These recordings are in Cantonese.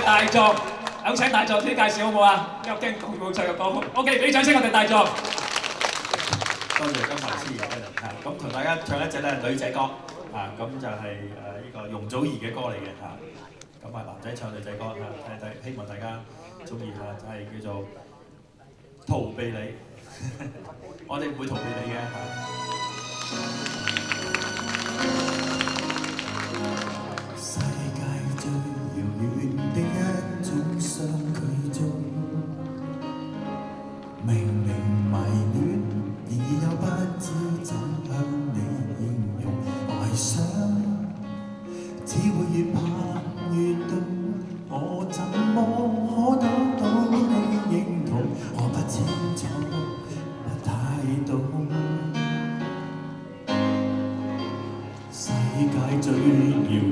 大狀，有請大狀自己介紹好唔好啊？因為驚講冇唱入到。OK， 俾掌聲我哋大狀。多謝金華師嚇，咁同大家唱一隻咧女仔歌啊，咁就係呢個容祖兒嘅歌嚟嘅嚇，咁啊男仔唱女仔歌嚇，希望大家中意嚇，就係叫做逃避你，我哋唔會逃避你嘅嚇。世界最遙遠的一種相距中，明明迷戀，然而又不知怎向你形容。愛上只會越盼越凍，我怎麼可得到你認同？我不清楚，不太懂。世界最遙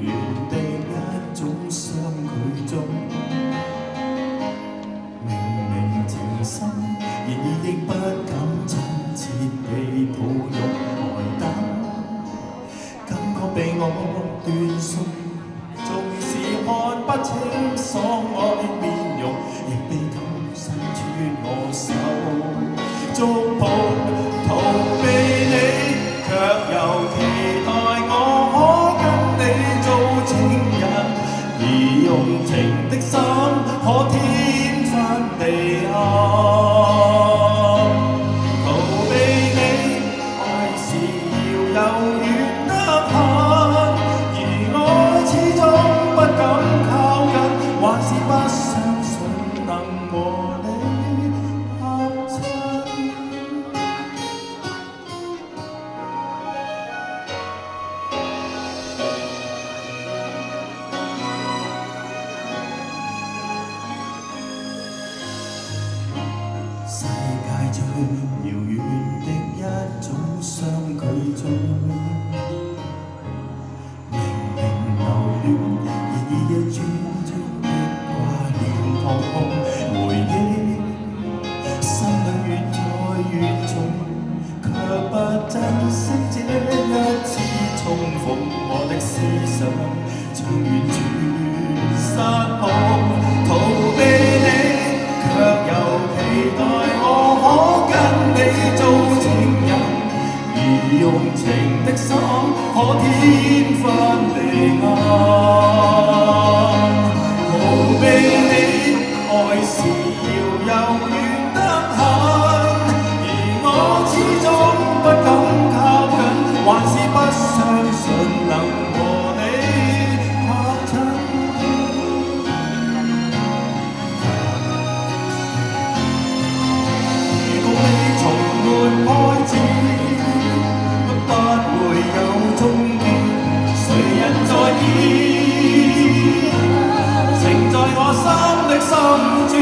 遠的一種相距中，明明情深，然而亦不敢親切地抱擁愛等，感覺被我斷送，縱是看不清楚我的面容，亦被感伸出我手，觸碰逃避你，卻又期待我可跟你做情人，而用情的心可天翻地暗。逃避你，愛是遙又遠得很，而我始終不敢靠近，還是不相信能和你合襯。世界最遙遠的一種相距中，明明留戀，然而一轉轉的掛念彷徨回憶，心裏越愛越重，卻不珍惜這一次重逢，我的思想將完全失控。逃避你，卻又期待我可跟你做情人，而用情的心可天翻地暗。逃避你，愛是遙又遠得很，而我始終不敢靠近，還是不相信能和你合襯。從沒開始，不會有終結，誰人在意？情在我心的深處，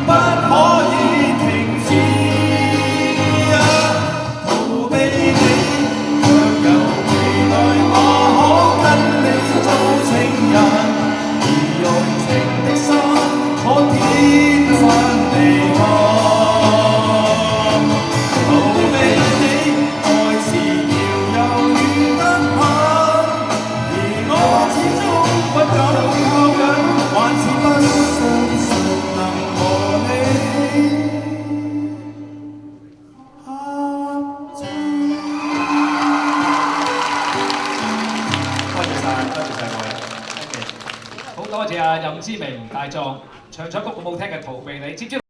不可以停止。逃避你，卻又期待我可跟你做情人，而用情的心可天翻地暗。好多謝啊任之明大狀唱曲好好聽嘅《逃避你》，接住。